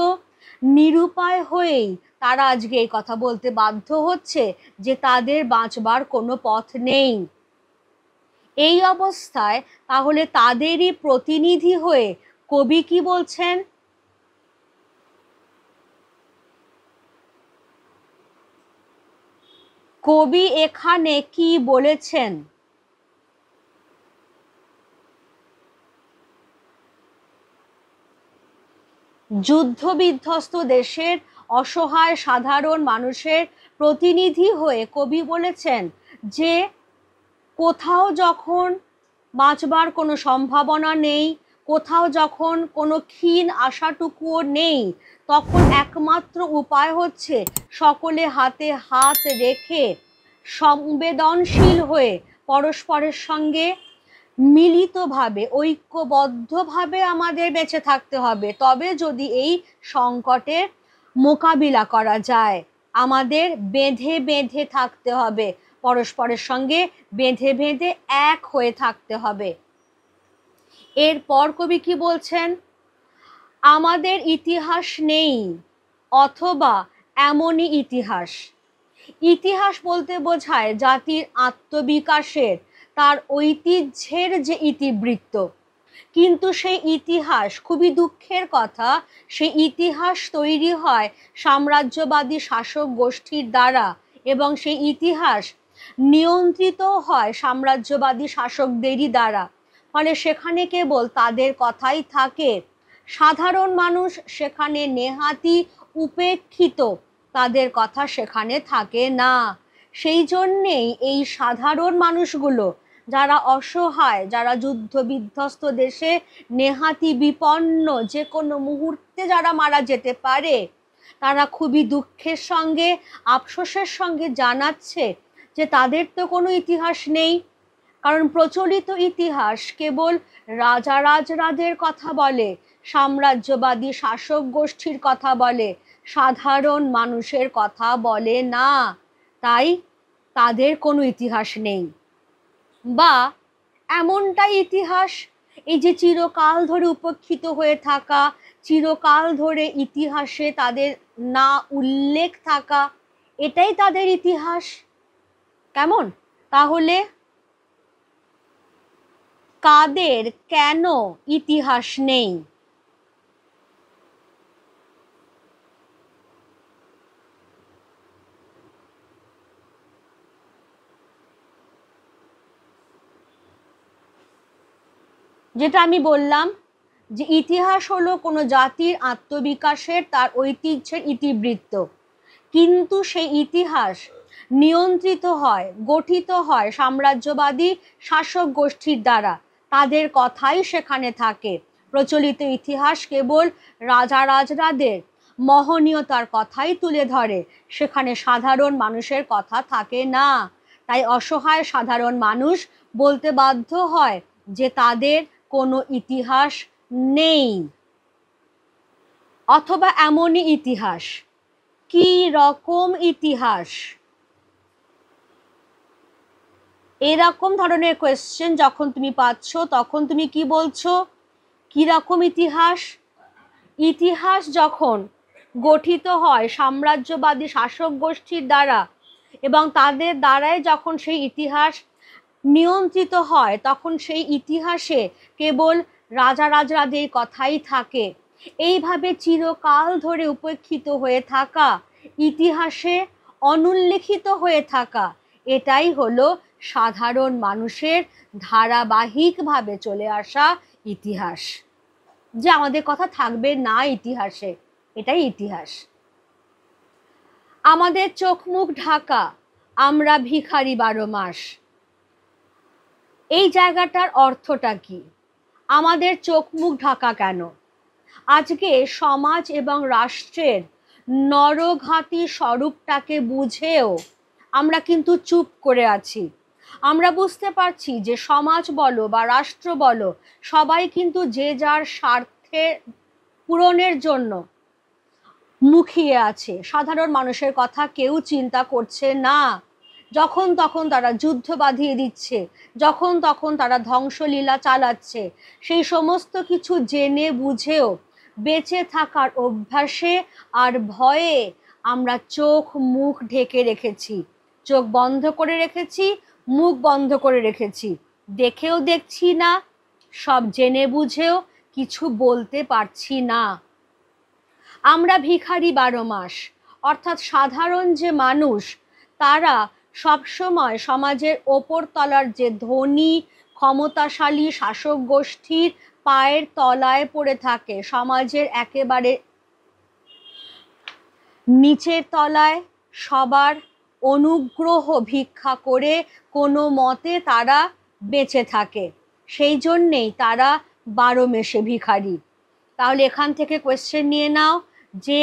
নিরুপায় হয়েই তারা আজকে এই কথা বলতে বাধ্য হচ্ছে যে তাদের বাঁচবার কোনো পথ নেই। এই অবস্থায় তাহলে তাদেরই প্রতিনিধি হয়ে কবি কি বলছেন? কবি এখানে কি বলেছেন? যুদ্ধ বিধ্বস্ত দেশের অসহায় সাধারণ মানুষের প্রতিনিধি হয়ে কবি বলেছেন যে কোথাও যখন বাঁচবার কোনো সম্ভাবনা নেই, কোথাও যখন কোনো ক্ষীণ আশাটুকুও নেই, তখন একমাত্র উপায় হচ্ছে সকলে হাতে হাত রেখে সংবেদনশীল হয়ে পরস্পরের সঙ্গে মিলিতভাবে ঐক্যবদ্ধভাবে আমাদের বেঁচে থাকতে হবে। তবে যদি এই সংকটের মোকাবিলা করা যায়, আমাদের বেঁধে বেঁধে থাকতে হবে, পরস্পরের সঙ্গে বেঁধে বেঁধে এক হয়ে থাকতে হবে। এরপর কবি কি বলছেন? আমাদের ইতিহাস নেই, অথবা এমনই ইতিহাস। ইতিহাস বলতে বোঝায় জাতির আত্মবিকাশের, তার ঐতিহ্যের যে ইতিবৃত্ত। কিন্তু সেই ইতিহাস, খুবই দুঃখের কথা, সেই ইতিহাস তৈরি হয় সাম্রাজ্যবাদী শাসক গোষ্ঠীর দ্বারা, এবং সেই ইতিহাস নিয়ন্ত্রিত হয় সাম্রাজ্যবাদী শাসকদেরই দ্বারা। ফলে সেখানে কেবল তাদের কথাই থাকে, সাধারণ মানুষ সেখানে নেহাতি উপেক্ষিত, তাদের কথা সেখানে থাকে না। সেই জন্যেই এই সাধারণ মানুষগুলো, যারা অসহায়, যারা যুদ্ধ বিধ্বস্ত দেশে নেহাতি বিপন্ন, যে কোনো মুহূর্তে যারা মারা যেতে পারে, তারা খুবই দুঃখের সঙ্গে, আফসোসের সঙ্গে জানাচ্ছে যে তাদের তো কোনো ইতিহাস নেই। কারণ প্রচলিত ইতিহাস কেবল রাজা রাজরাজের কথা বলে, সাম্রাজ্যবাদী শাসক গোষ্ঠীর কথা বলে, সাধারণ মানুষের কথা বলে না। তাই তাদের কোনো ইতিহাস নেই। বা এমনটাই ইতিহাস, এই যে চিরকাল ধরে উপেক্ষিত হয়ে থাকা, চিরকাল ধরে ইতিহাসে তাদের না উল্লেখ থাকা, এটাই তাদের ইতিহাস। কেমন? তাহলে কাদের কেন ইতিহাস নেই? যেটা আমি বললাম যে ইতিহাস হলো কোনো জাতির আত্মবিকাশের, তার ঐতিহ্যের ইতিবৃত্ত। কিন্তু সেই ইতিহাস নিয়ন্ত্রিত হয়, গঠিত হয় সাম্রাজ্যবাদী শাসক গোষ্ঠীর দ্বারা, তাদের কথাই সেখানে থাকে। প্রচলিত ইতিহাস কেবল রাজা রাজরাদের মহনীয়তার কথাই তুলে ধরে, সেখানে সাধারণ মানুষের কথা থাকে না। তাই অসহায় সাধারণ মানুষ বলতে বাধ্য হয় যে তাদের কোনো ইতিহাস নেই, অথবা এমনই ইতিহাস। কি রকম ইতিহাস? এরকম ধরনের কোয়েশ্চেন যখন তুমি পাচ্ছ, তখন তুমি কি বলছো? কি রকম ইতিহাস? ইতিহাস যখন গঠিত হয় সাম্রাজ্যবাদী শাসক গোষ্ঠীর দ্বারা, এবং তাদের দ্বারাই যখন সেই ইতিহাস নিয়ন্ত্রিত হয়, তখন সেই ইতিহাসে কেবল রাজা রাজরাদের কথাই থাকে। এইভাবে চিরকাল ধরে উপেক্ষিত হয়ে থাকা, ইতিহাসে অনুল্লেখিত হয়ে থাকা, এটাই হলো সাধারণ মানুষের ধারাবাহিকভাবে চলে আসা ইতিহাস। যে আমাদের কথা থাকবে না ইতিহাসে, এটাই ইতিহাস। আমাদের চোখ মুখ ঢাকা, আমরা ভিখারি 12 মাস। এই জায়গাটার অর্থটা কি? আমাদের চোখ মুখ ঢাকা কেন? আজকে সমাজ এবং রাষ্ট্রের নরঘাতী স্বরূপটাকে বুঝেও আমরা কিন্তু চুপ করে আছি। আমরা বুঝতে পারছি যে সমাজ বলো বা রাষ্ট্র বলো, সবাই কিন্তু যে যার স্বার্থের পূরণের জন্য মুখিয়ে আছে। সাধারণ মানুষের কথা কেউ চিন্তা করছে না। যখন তখন তারা যুদ্ধ বাঁধিয়ে দিচ্ছে, যখন তখন তারা ধ্বংসলীলা চালাচ্ছে। সেই সমস্ত কিছু জেনে বুঝেও বেঁচে থাকার অভ্যাসে আর ভয়ে আমরা চোখ মুখ ঢেকে রেখেছি, চোখ বন্ধ করে রেখেছি, মুখ বন্ধ করে রেখেছি, দেখেও দেখছি না, সব জেনে বুঝেও কিছু বলতে পারছি না। আমরা ভিখারি 12 মাস, অর্থাৎ সাধারণ যে মানুষ তারা সবসময় সমাজের ওপর তলার যে ধনী ক্ষমতাশালী শাসক গোষ্ঠীর পায়ের তলায় পড়ে থাকে, সমাজের একেবারে নিচের তলায় সবার অনুগ্রহ ভিক্ষা করে কোনো মতে তারা বেঁচে থাকে। সেই জন্যেই তারা 12 মেশে ভিখারি। তাহলে এখান থেকে কোয়েশ্চেন নিয়ে নাও যে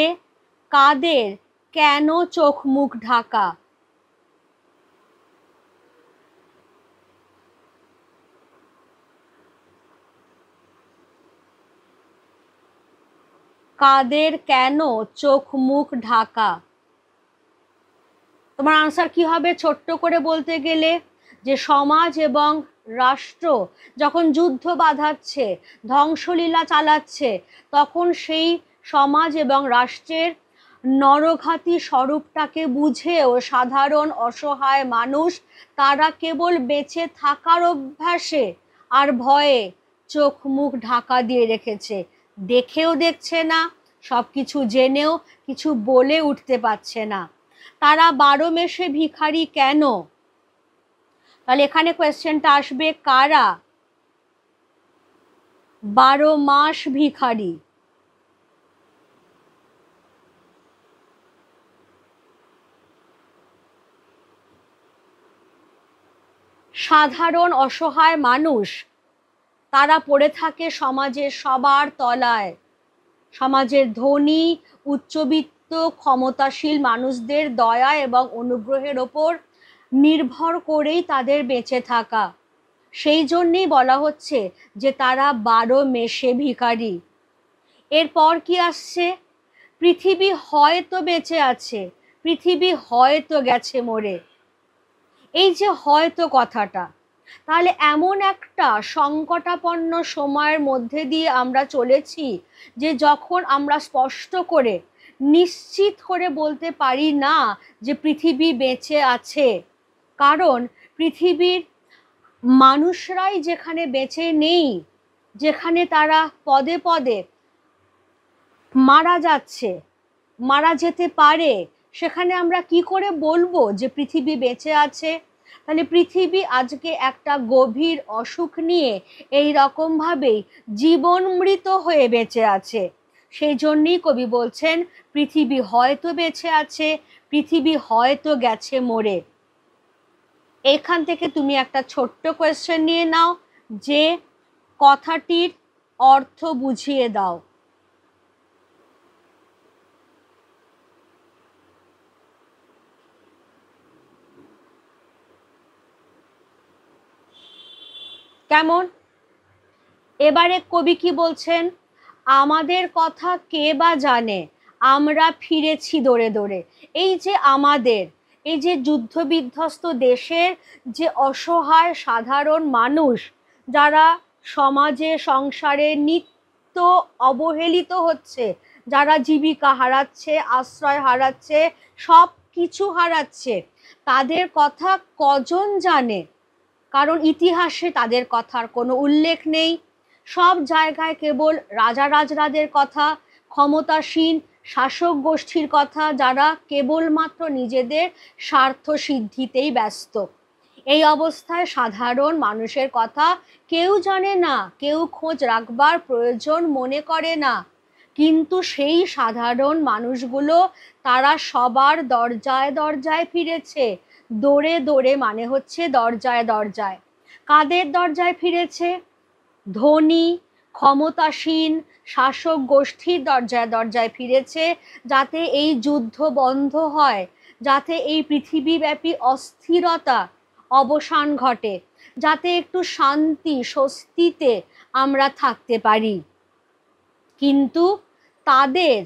কাদের কেন চোখ মুখ ঢাকা? কাদের কেন চোখ মুখ ঢাকা? তোমার আনসার কি হবে ছোট্ট করে বলতে গেলে? যে সমাজ এবং রাষ্ট্র যখন যুদ্ধ বাঁধাচ্ছে, ধ্বংসলীলা চালাচ্ছে, তখন সেই সমাজ এবং রাষ্ট্রের নরঘাতী স্বরূপটাকে বুঝেও সাধারণ অসহায় মানুষ তারা কেবল বেঁচে থাকার অভ্যাসে আর ভয়ে চোখ মুখ ঢাকা দিয়ে রেখেছে, দেখেও দেখছে না, সব কিছু জেনেও কিছু বলে উঠতে পারছে না। তারা 12 মেশে ভিখারি কেন? তাহলে এখানে কোয়েশ্চেনটা আসবে কারা 12 মাস ভিখারি? সাধারণ অসহায় মানুষ তারা পড়ে থাকে সমাজের সবার তলায়, সমাজের ধনী উচ্চবিত্ত ক্ষমতাশীল মানুষদের দয়া এবং অনুগ্রহের ওপর নির্ভর করেই তাদের বেঁচে থাকা। সেই জন্যেই বলা হচ্ছে যে তারা 12 মেশে ভিখারি। এরপর কি আসছে? পৃথিবী হয়তো বেঁচে আছে, পৃথিবী হয়তো গেছে মরে। এই যে হয়তো কথাটা, তাহলে এমন একটা সংকটাপন্ন সময়ের মধ্যে দিয়ে আমরা চলেছি যে যখন আমরা স্পষ্ট করে নিশ্চিত করে বলতে পারি না যে পৃথিবী বেঁচে আছে, কারণ পৃথিবীর মানুষরাই যেখানে বেঁচে নেই, যেখানে তারা পদে পদে মারা যাচ্ছে, মারা যেতে পারে, সেখানে আমরা কি করে বলবো যে পৃথিবী বেঁচে আছে? তাহলে পৃথিবী আজকে একটা গভীর অসুখ নিয়ে এই রকমভাবেই জীবনমৃত হয়ে বেঁচে আছে। সেই জন্যই কবি বলছেন পৃথিবী হয়তো বেঁচে আছে, পৃথিবী হয়তো গেছে মরে। এখান থেকে তুমি একটা ছোট্ট কোয়েশ্চেন নিয়ে নাও যে কথাটির অর্থ বুঝিয়ে দাও। কেমন? এবারে কবি কি বলছেন? আমাদের কথা কে বা জানে, আমরা ফিরেছি দৌড়ে দৌড়ে। এই যে আমাদের, এই যে যুদ্ধ বিধ্বস্ত দেশের যে অসহায় সাধারণ মানুষ যারা সমাজে সংসারে নিত্য অবহেলিত হচ্ছে, যারা জীবিকা হারাচ্ছে, আশ্রয় হারাচ্ছে, সব কিছু হারাচ্ছে, তাদের কথা কজন জানে? কারণ ইতিহাসে তাদের কথার কোনো উল্লেখ নেই। সব জায়গায় কেবল রাজা রাজরাদের কথা, ক্ষমতাসীন শাসক গোষ্ঠীর কথা, যারা কেবলমাত্র নিজেদের স্বার্থ সিদ্ধিতেই ব্যস্ত। এই অবস্থায় সাধারণ মানুষের কথা কেউ জানে না, কেউ খোঁজ রাখবার প্রয়োজন মনে করে না। কিন্তু সেই সাধারণ মানুষগুলো তারা সবার দরজায় দরজায় ফিরেছে, দৌড়ে দৌড়ে, মানে হচ্ছে দরজায় দরজায়। কাদের দরজায় ফিরেছে? ধনী ক্ষমতাসীন শাসক গোষ্ঠীর দরজায় দরজায় ফিরেছে, যাতে এই যুদ্ধ বন্ধ হয়, যাতে এই পৃথিবীব্যাপী অস্থিরতা অবসান ঘটে, যাতে একটু শান্তি স্বস্তিতে আমরা থাকতে পারি। কিন্তু তাদের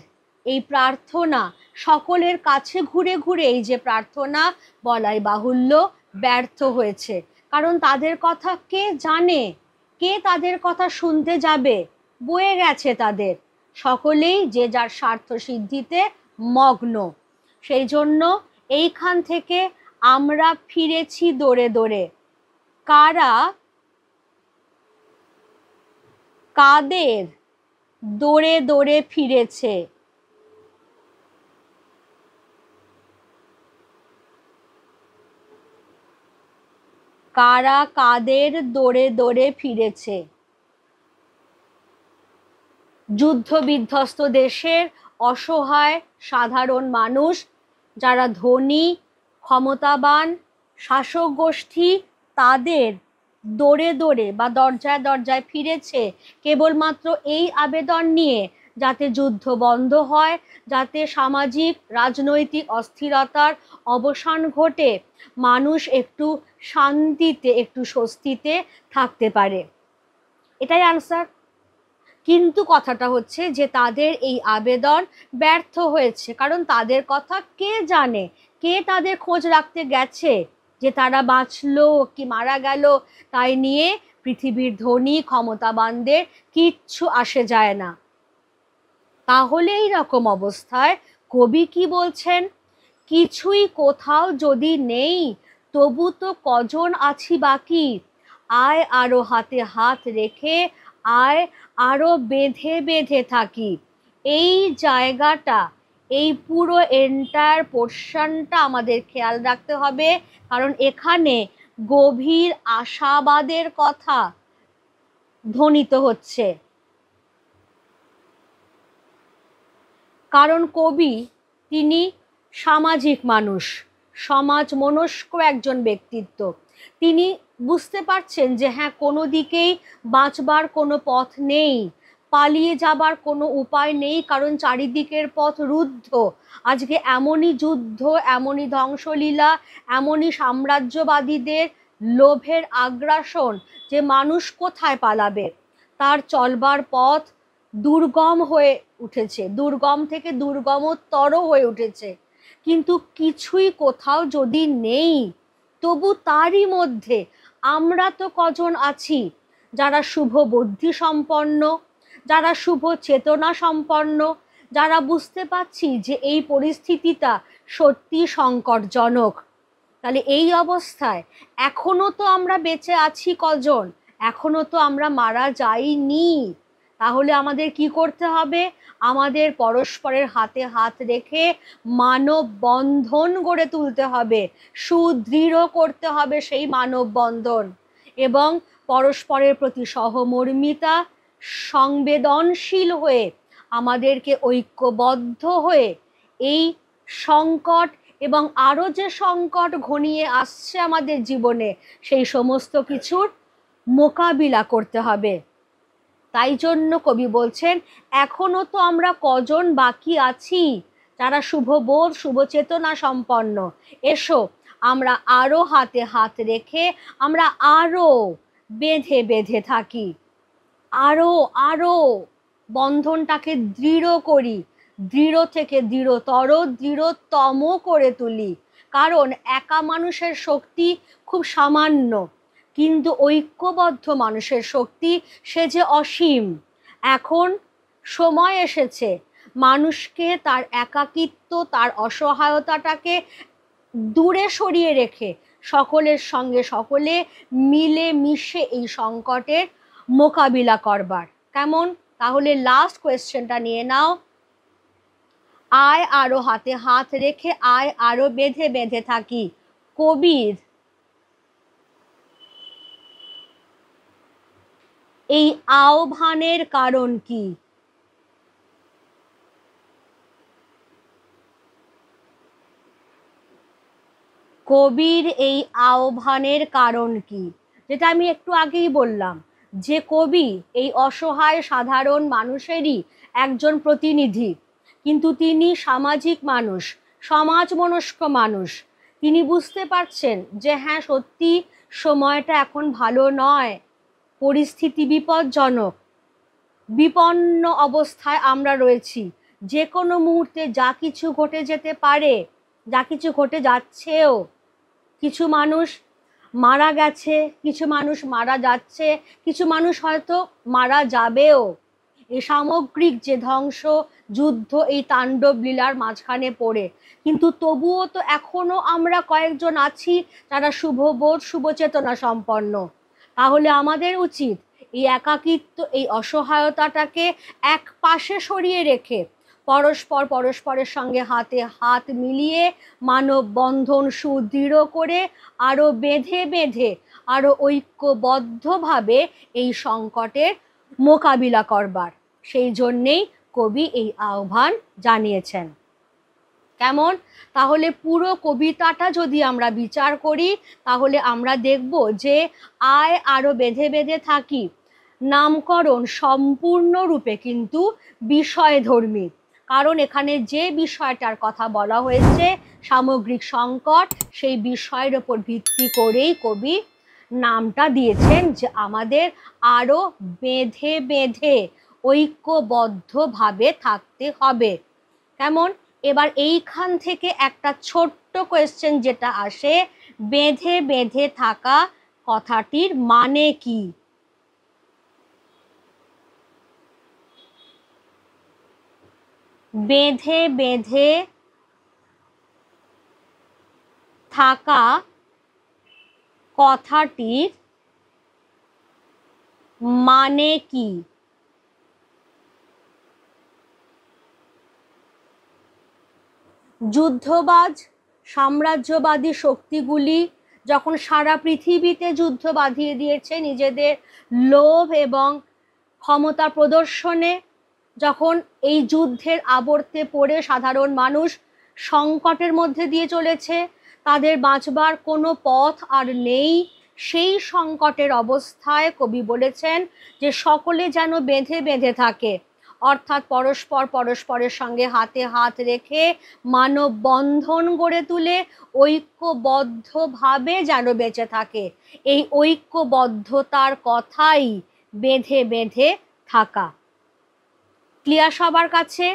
এই প্রার্থনা সকলের কাছে ঘুরে ঘুরে, এই যে প্রার্থনা বলাই বাহুল্য ব্যর্থ হয়েছে। কারণ তাদের কথা কে জানে, কে তাদের কথা শুনতে যাবে? বয়ে গেছে তাদের, সকলেই যে যার স্বার্থ সিদ্ধিতে মগ্ন। সেই জন্য এইখান থেকে আমরা ফিরেছি দৌড়ে দৌড়ে। কারা কাদের দৌড়ে দৌড়ে ফিরেছে? কারা কাদের দৌড়ে দৌড়ে ফিরেছে? যুদ্ধ বিধ্বস্ত দেশের অসহায় সাধারণ মানুষ, যারা ধনী ক্ষমতাবান শাসক গোষ্ঠী, তাদের দৌড়ে দৌড়ে বা দরজায় দরজায় ফিরেছে কেবলমাত্র এই আবেদন নিয়ে যাতে যুদ্ধ বন্ধ হয়, যাতে সামাজিক রাজনৈতিক অস্থিরতার অবসান ঘটে, মানুষ একটু শান্তিতে একটু স্বস্তিতে থাকতে পারে। এটাই আনসার। কিন্তু কথাটা হচ্ছে যে তাদের এই আবেদন ব্যর্থ হয়েছে, কারণ তাদের কথা কে জানে, কে তাদের খোঁজ রাখতে গেছে যে তারা বাঁচলো কি মারা গেল, তাই নিয়ে পৃথিবীর ধনী ক্ষমতাবানদের কিচ্ছু আসে যায় না। তাহলে এই রকম অবস্থায় কবি কি বলছেন? কিছুই কোথাও যদি নেই, তবু তো কজন আছি বাকি, আয় আরো হাতে হাত রেখে, আয় আরো বেঁধে বেঁধে থাকি। এই জায়গাটা, এই পুরো এন্টায়ার পোর্শনটা আমাদের খেয়াল রাখতে হবে, কারণ এখানে গভীর আশাবাদের কথা ধ্বনিত হচ্ছে। কারণ কবি তিনি সামাজিক মানুষ, সমাজ মনস্ক একজন ব্যক্তিত্ব। তিনি বুঝতে পারছেন যে হ্যাঁ, কোনো দিকেই বাঁচবার কোনো পথ নেই, পালিয়ে যাবার কোনো উপায় নেই, কারণ চারিদিকের পথ রুদ্ধ। আজকে এমনই যুদ্ধ, এমনই ধ্বংসলীলা, এমনই সাম্রাজ্যবাদীদের লোভের আগ্রাসন যে মানুষ কোথায় পালাবে? তার চলবার পথ দুর্গম হয়ে উঠেছে, দুর্গম থেকে দুর্গমতর হয়ে উঠেছে। কিন্তু কিছুই কোথাও যদি নেই, তবু তারই মধ্যে আমরা তো কজন আছি যারা শুভ বুদ্ধি সম্পন্ন, যারা শুভ চেতনা সম্পন্ন, যারা বুঝতে পারছি যে এই পরিস্থিতিটা সত্যি সংকটজনক। তাহলে এই অবস্থায় এখনো তো আমরা বেঁচে আছি কজন, এখনো তো আমরা মারা যাইনি। তাহলে আমাদের কি করতে হবে? আমাদের পরস্পরের হাতে হাত রেখে মানব বন্ধন গড়ে তুলতে হবে, সুদৃঢ় করতে হবে সেই মানব বন্ধন, এবং পরস্পরের প্রতি সহমর্মিতা, সংবেদনশীল হয়ে আমাদেরকে ঐক্যবদ্ধ হয়ে এই সংকট এবং আরও যে সংকট ঘনিয়ে আসছে আমাদের জীবনে, সেই সমস্ত কিছুর মোকাবিলা করতে হবে। তাই জন্য কবি বলছেন, এখনো তো আমরা কজন বাকি আছি যারা শুভবোধ শুভ চেতনা সম্পন্ন। এসো আমরা আরো হাতে হাত রেখে আমরা আরো বেঁধে বেঁধে থাকি, আরো আরো বন্ধনটাকে দৃঢ় করি, দৃঢ় থেকে দৃঢ়তর দৃঢ়তম করে তুলি। কারণ একা মানুষের শক্তি খুব সামান্য, কিন্তু ঐক্যবদ্ধ মানুষের শক্তি সে যে অসীম। এখন সময় এসেছে মানুষকে তার একাকিত্ব, তার অসহায়তাটাকে দূরে সরিয়ে রেখে সকলের সঙ্গে সকলে মিলে মিশে এই সংকটের মোকাবিলা করবার। কেমন? তাহলে লাস্ট কোয়েশ্চেনটা নিয়ে নাও। আয় আরো হাতে হাত রেখে, আয় আরো বেঁধে বেঁধে থাকি। কবির এই আহ্বানের কারণ কি? কবির এই আহ্বানের কারণ কি? যেটা আমি একটু আগেই বললাম, যে কবি এই অসহায় সাধারণ মানুষেরই একজন প্রতিনিধি, কিন্তু তিনি সামাজিক মানুষ, সমাজ মনস্ক মানুষ। তিনি বুঝতে পারছেন যে হ্যাঁ, সত্যি সময়টা এখন ভালো নয়, পরিস্থিতি বিপজ্জনক, বিপন্ন অবস্থায় আমরা রয়েছি, যে কোনো মুহূর্তে যা কিছু ঘটে যেতে পারে, যা কিছু ঘটে যাচ্ছেও। কিছু মানুষ মারা গেছে, কিছু মানুষ মারা যাচ্ছে, কিছু মানুষ হয়তো মারা যাবেও। এই সামগ্রিক যে ধ্বংস, যুদ্ধ, এই তাণ্ডব লীলার মাঝখানে পড়ে। কিন্তু তবুও তো এখনো আমরা কয়েকজন আছি যারা শুভবোধ, শুভচেতনা সম্পন্ন। তাহলে আমাদের উচিত এই একাকিত্ব, এই অসহায়তাটাকে এক পাশে সরিয়ে রেখে পরস্পরের সঙ্গে হাতে হাত মিলিয়ে মানব বন্ধন সুদৃঢ় করে আরো বেঁধে বেঁধে আরো ঐক্যবদ্ধভাবে এই সংকটের মোকাবিলা করবার, সেই জন্যেই কবি এই আহ্বান জানিয়েছেন। কেমন? তাহলে পুরো কবিতাটা যদি আমরা বিচার করি তাহলে আমরা দেখব যে আয় আরো বেঁধে বেঁধে থাকি নামকরণ সম্পূর্ণরূপে কিন্তু বিষয়ধর্মী। কারণ এখানে যে বিষয়টার কথা বলা হয়েছে সামগ্রিক সংকট, সেই বিষয়ের ওপর ভিত্তি করেই কবি নামটা দিয়েছেন যে আমাদের আরো বেঁধে বেঁধে ঐক্যবদ্ধভাবে থাকতে হবে। কেমন? এবার এইখান থেকে একটা ছোট্ট কোয়েশ্চেন যেটা আসে, বেঁধে বেঁধে থাকা কথাটির মানে কি? বেঁধে বেঁধে থাকা কথাটির মানে কি? যুদ্ধবাজ সাম্রাজ্যবাদী শক্তিগুলি যখন সারা পৃথিবীতে যুদ্ধ বাঁধিয়ে দিয়েছে নিজেদের লোভ এবং ক্ষমতা প্রদর্শনে, যখন এই যুদ্ধের আবর্তে পড়ে সাধারণ মানুষ সংকটের মধ্যে দিয়ে চলেছে, তাদের বাঁচবার কোনো পথ আর নেই, সেই সংকটের অবস্থায় কবি বলেছেন যে সকলে যেন বেঁধে বেঁধে থাকে, অর্থাৎ পরস্পরের সঙ্গে হাতে হাত রেখে মানব বন্ধন গড়ে তুলে ঐক্যবদ্ধভাবে যেন বেঁচে থাকে। এই ঐক্যবদ্ধতার কথাই বেঁধে বেঁধে থাকা। ক্লিয়ার সবার কাছে?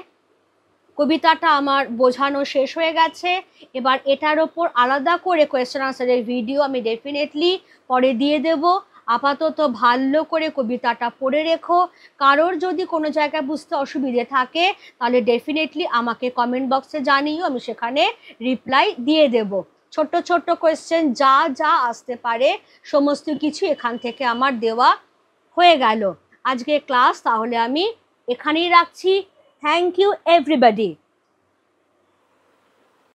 কবিতাটা আমার বোঝানো শেষ হয়ে গেছে। এবার এটার ওপর আলাদা করে কোয়েশ্চেন আনসারের ভিডিও আমি ডেফিনেটলি পরে দিয়ে দেব। আপাতত ভালো করে কবিতাটা পড়ে রেখো। কারোর যদি কোনো জায়গায় বুঝতে অসুবিধে থাকে তাহলে ডেফিনেটলি আমাকে কমেন্ট বক্সে জানিও, আমি সেখানে রিপ্লাই দিয়ে দেব। ছোট্ট ছোট্ট কোয়েশ্চেন যা যা আসতে পারে সমস্ত কিছু এখান থেকে আমার দেওয়া হয়ে গেল। আজকে ক্লাস তাহলে আমি এখানেই রাখছি। Thank you everybody.